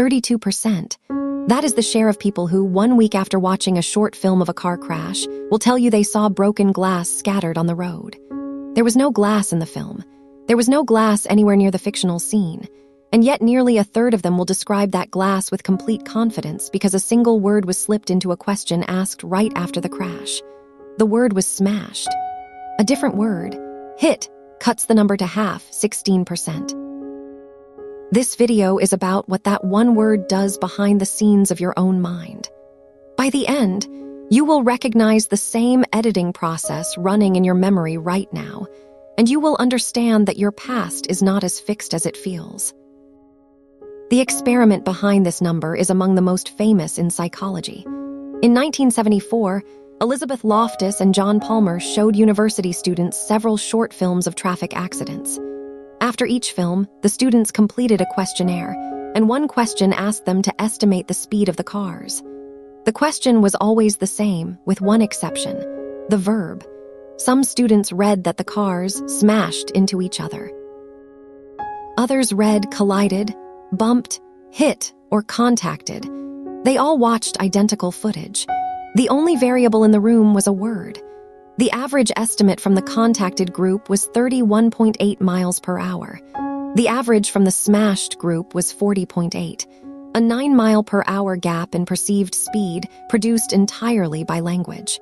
32%. That is the share of people who, 1 week after watching a short film of a car crash, will tell you they saw broken glass scattered on the road. There was no glass in the film. There was no glass anywhere near the fictional scene. And yet nearly a third of them will describe that glass with complete confidence because a single word was slipped into a question asked right after the crash. The word was smashed. A different word, hit, cuts the number to half, 16%. This video is about what that one word does behind the scenes of your own mind. By the end, you will recognize the same editing process running in your memory right now, and you will understand that your past is not as fixed as it feels. The experiment behind this number is among the most famous in psychology. In 1974, Elizabeth Loftus and John Palmer showed university students several short films of traffic accidents. After each film, the students completed a questionnaire, and one question asked them to estimate the speed of the cars. The question was always the same, with one exception: the verb. Some students read that the cars smashed into each other. Others read collided, bumped, hit, or contacted. They all watched identical footage. The only variable in the room was a word. The average estimate from the contacted group was 31.8 miles per hour. The average from the smashed group was 40.8, a 9 mile per hour gap in perceived speed produced entirely by language.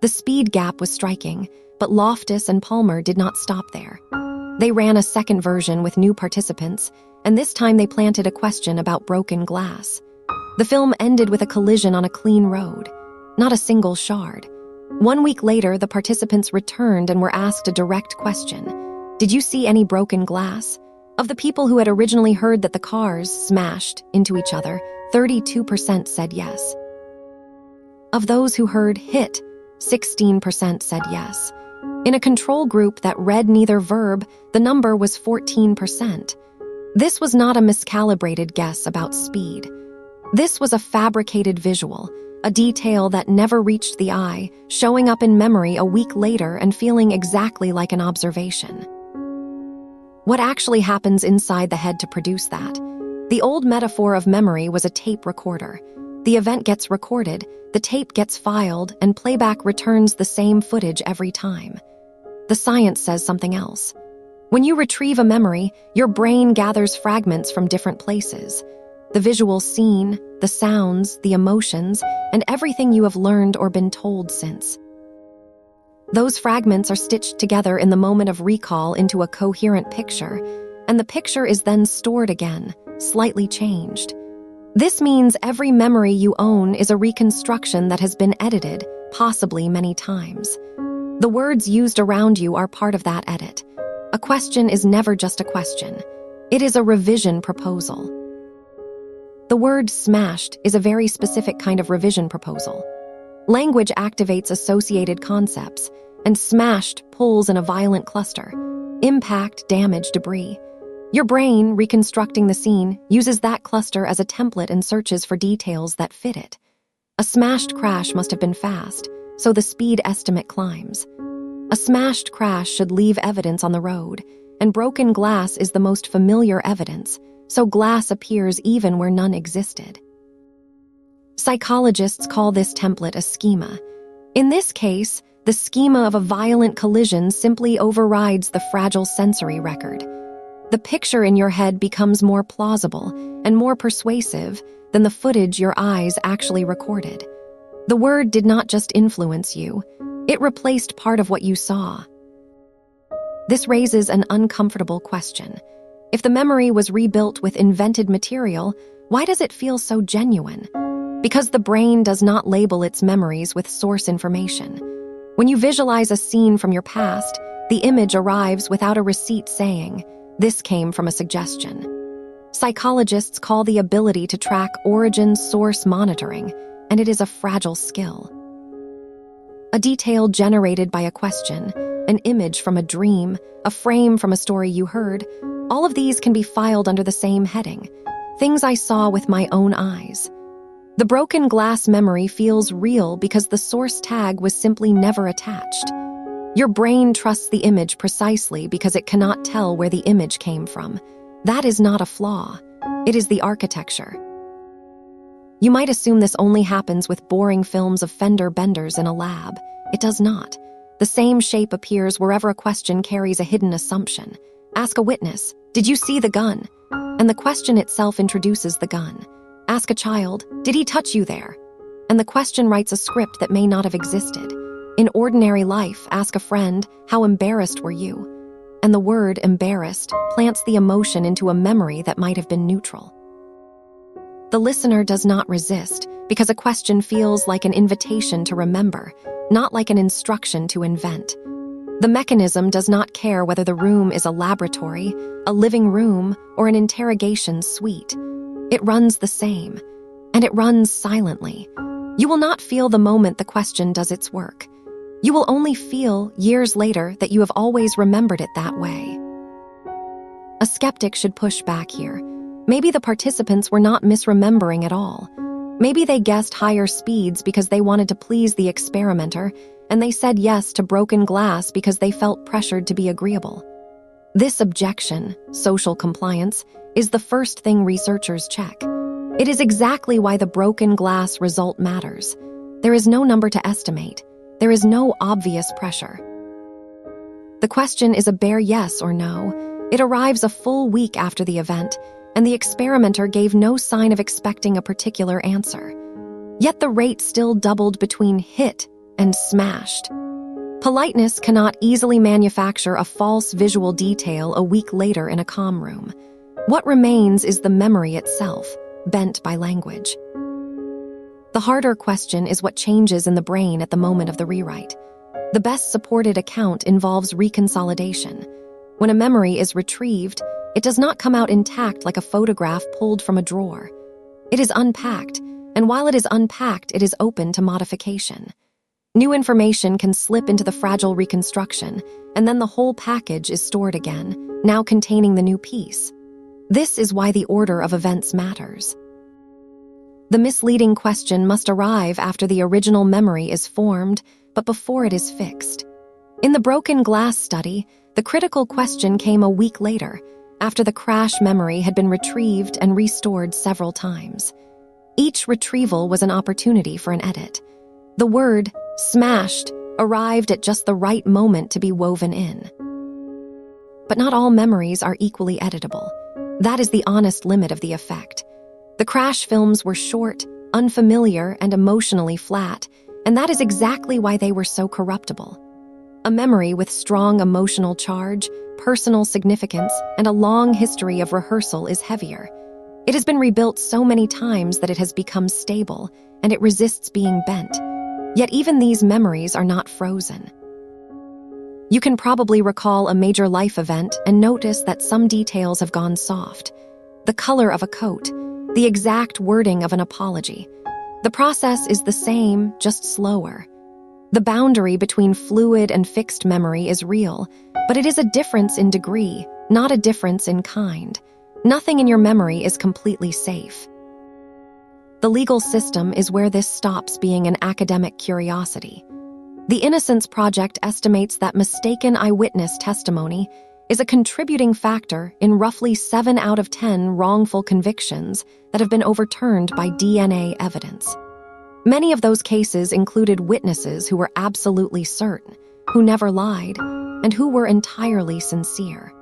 The speed gap was striking, but Loftus and Palmer did not stop there. They ran a second version with new participants, and this time they planted a question about broken glass. The film ended with a collision on a clean road, not a single shard. 1 week later, the participants returned and were asked a direct question. Did you see any broken glass? Of the people who had originally heard that the cars smashed into each other, 32% said yes. Of those who heard hit, 16% said yes. In a control group that read neither verb, the number was 14%. This was not a miscalibrated guess about speed. This was a fabricated visual, a detail that never reached the eye, showing up in memory a week later and feeling exactly like an observation. What actually happens inside the head to produce that? The old metaphor of memory was a tape recorder. The event gets recorded, the tape gets filed, and playback returns the same footage every time. The science says something else. When you retrieve a memory, your brain gathers fragments from different places. The visual scene, the sounds, the emotions, and everything you have learned or been told since. Those fragments are stitched together in the moment of recall into a coherent picture, and the picture is then stored again, slightly changed. This means every memory you own is a reconstruction that has been edited, possibly many times. The words used around you are part of that edit. A question is never just a question. It is a revision proposal. The word smashed is a very specific kind of revision proposal. Language activates associated concepts, and smashed pulls in a violent cluster. Impact, damage, debris. Your brain, reconstructing the scene, uses that cluster as a template and searches for details that fit it. A smashed crash must have been fast, so the speed estimate climbs. A smashed crash should leave evidence on the road, and broken glass is the most familiar evidence, so glass appears even where none existed. Psychologists call this template a schema. In this case, the schema of a violent collision simply overrides the fragile sensory record. The picture in your head becomes more plausible and more persuasive than the footage your eyes actually recorded. The word did not just influence you, it replaced part of what you saw. This raises an uncomfortable question. If the memory was rebuilt with invented material, why does it feel so genuine? Because the brain does not label its memories with source information. When you visualize a scene from your past, the image arrives without a receipt saying, "This came from a suggestion." Psychologists call the ability to track origin-source monitoring, and it is a fragile skill. A detail generated by a question, an image from a dream, a frame from a story you heard, all of these can be filed under the same heading, things I saw with my own eyes. The broken glass memory feels real because the source tag was simply never attached. Your brain trusts the image precisely because it cannot tell where the image came from. That is not a flaw. It is the architecture. You might assume this only happens with boring films of fender benders in a lab. It does not. The same shape appears wherever a question carries a hidden assumption. Ask a witness, "Did you see the gun?" And the question itself introduces the gun. Ask a child, "Did he touch you there?" And the question writes a script that may not have existed. In ordinary life, ask a friend, "How embarrassed were you?" And the word embarrassed plants the emotion into a memory that might have been neutral. The listener does not resist because a question feels like an invitation to remember, not like an instruction to invent. The mechanism does not care whether the room is a laboratory, a living room, or an interrogation suite. It runs the same, and it runs silently. You will not feel the moment the question does its work. You will only feel, years later, that you have always remembered it that way. A skeptic should push back here. Maybe the participants were not misremembering at all. Maybe they guessed higher speeds because they wanted to please the experimenter, and they said yes to broken glass because they felt pressured to be agreeable. This objection, social compliance, is the first thing researchers check. It is exactly why the broken glass result matters. There is no number to estimate. There is no obvious pressure. The question is a bare yes or no. It arrives a full week after the event, and the experimenter gave no sign of expecting a particular answer. Yet the rate still doubled between hit and smashed. Politeness cannot easily manufacture a false visual detail a week later in a comm room. What remains is the memory itself, bent by language. The harder question is what changes in the brain at the moment of the rewrite. The best supported account involves reconsolidation. When a memory is retrieved, it does not come out intact like a photograph pulled from a drawer. It is unpacked, and while it is unpacked, it is open to modification. New information can slip into the fragile reconstruction, and then the whole package is stored again, now containing the new piece. This is why the order of events matters. The misleading question must arrive after the original memory is formed, but before it is fixed. In the broken glass study, the critical question came a week later, after the crash memory had been retrieved and restored several times. Each retrieval was an opportunity for an edit. The word, smashed, arrived at just the right moment to be woven in. But not all memories are equally editable. That is the honest limit of the effect. The crash films were short, unfamiliar, and emotionally flat, and that is exactly why they were so corruptible. A memory with strong emotional charge, personal significance, and a long history of rehearsal is heavier. It has been rebuilt so many times that it has become stable, and it resists being bent. Yet even these memories are not frozen. You can probably recall a major life event and notice that some details have gone soft. The color of a coat, the exact wording of an apology. The process is the same, just slower. The boundary between fluid and fixed memory is real, but it is a difference in degree, not a difference in kind. Nothing in your memory is completely safe. The legal system is where this stops being an academic curiosity. The Innocence Project estimates that mistaken eyewitness testimony is a contributing factor in roughly 7 out of 10 wrongful convictions that have been overturned by DNA evidence. Many of those cases included witnesses who were absolutely certain, who never lied, and who were entirely sincere.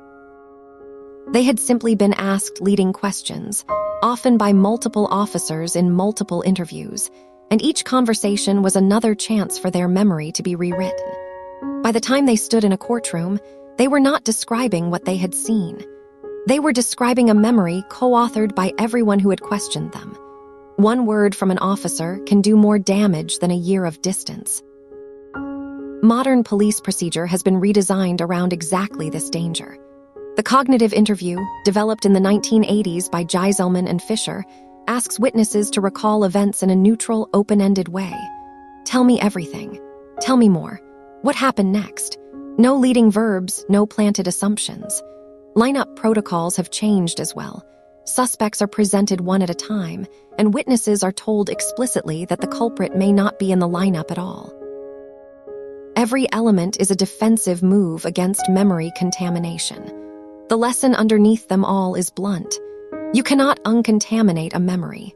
They had simply been asked leading questions, often by multiple officers in multiple interviews, and each conversation was another chance for their memory to be rewritten. By the time they stood in a courtroom, they were not describing what they had seen. They were describing a memory co-authored by everyone who had questioned them. One word from an officer can do more damage than a year of distance. Modern police procedure has been redesigned around exactly this danger. The cognitive interview, developed in the 1980s by Geiselman and Fisher, asks witnesses to recall events in a neutral, open-ended way. Tell me everything. Tell me more. What happened next? No leading verbs, no planted assumptions. Lineup protocols have changed as well. Suspects are presented one at a time, and witnesses are told explicitly that the culprit may not be in the lineup at all. Every element is a defensive move against memory contamination. The lesson underneath them all is blunt. You cannot uncontaminate a memory.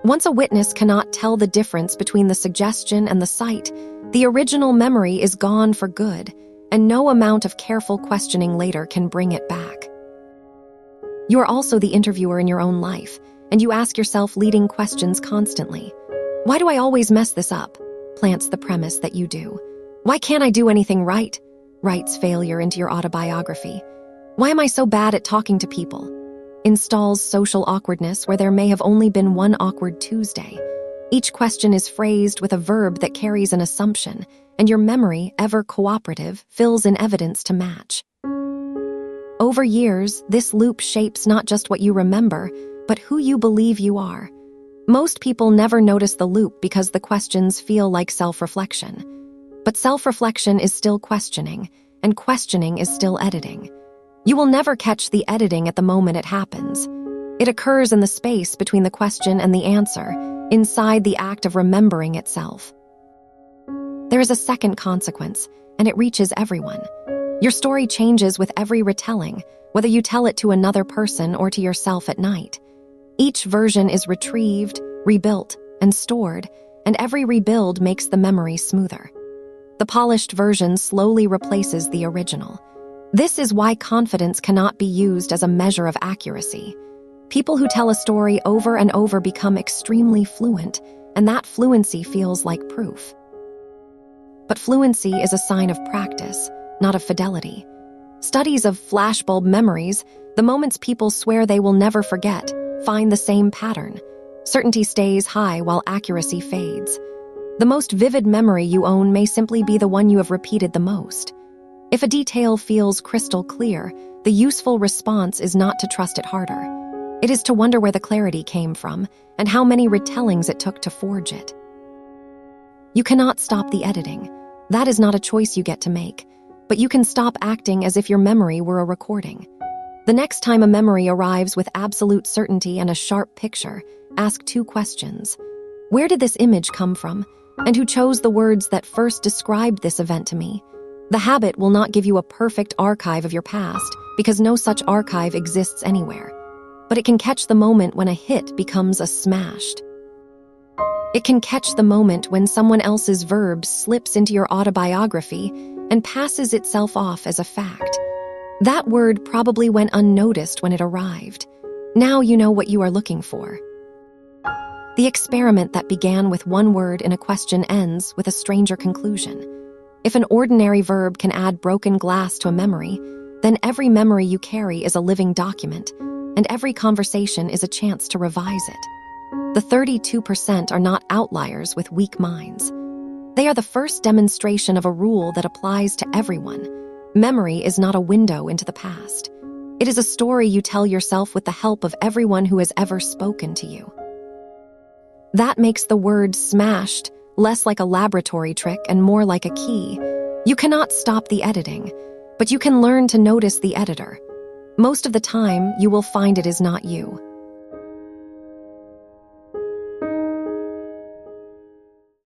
Once a witness cannot tell the difference between the suggestion and the sight, the original memory is gone for good, and no amount of careful questioning later can bring it back. You are also the interviewer in your own life, and you ask yourself leading questions constantly. Why do I always mess this up? Plants the premise that you do. Why can't I do anything right? Writes failure into your autobiography. Why am I so bad at talking to people? Installs social awkwardness where there may have only been one awkward Tuesday. Each question is phrased with a verb that carries an assumption, and your memory, ever cooperative, fills in evidence to match. Over years, this loop shapes not just what you remember, but who you believe you are. Most people never notice the loop because the questions feel like self-reflection. But self-reflection is still questioning, and questioning is still editing. You will never catch the editing at the moment it happens. It occurs in the space between the question and the answer, inside the act of remembering itself. There is a second consequence, and it reaches everyone. Your story changes with every retelling, whether you tell it to another person or to yourself at night. Each version is retrieved, rebuilt, and stored, and every rebuild makes the memory smoother. The polished version slowly replaces the original. This is why confidence cannot be used as a measure of accuracy. People who tell a story over and over become extremely fluent, and that fluency feels like proof. But fluency is a sign of practice, not of fidelity. Studies of flashbulb memories, the moments people swear they will never forget, find the same pattern. Certainty stays high while accuracy fades. The most vivid memory you own may simply be the one you have repeated the most. If a detail feels crystal clear, the useful response is not to trust it harder. It is to wonder where the clarity came from and how many retellings it took to forge it. You cannot stop the editing. That is not a choice you get to make, but you can stop acting as if your memory were a recording. The next time a memory arrives with absolute certainty and a sharp picture, ask 2 questions. Where did this image come from? And who chose the words that first described this event to me? The habit will not give you a perfect archive of your past, because no such archive exists anywhere. But it can catch the moment when a hit becomes a smashed. It can catch the moment when someone else's verb slips into your autobiography and passes itself off as a fact. That word probably went unnoticed when it arrived. Now you know what you are looking for. The experiment that began with one word in a question ends with a stranger conclusion. If an ordinary verb can add broken glass to a memory, then every memory you carry is a living document, and every conversation is a chance to revise it. The 32% are not outliers with weak minds. They are the first demonstration of a rule that applies to everyone. Memory is not a window into the past. It is a story you tell yourself with the help of everyone who has ever spoken to you. That makes the word smashed less like a laboratory trick and more like a key. You cannot stop the editing, but you can learn to notice the editor. Most of the time, you will find it is not you.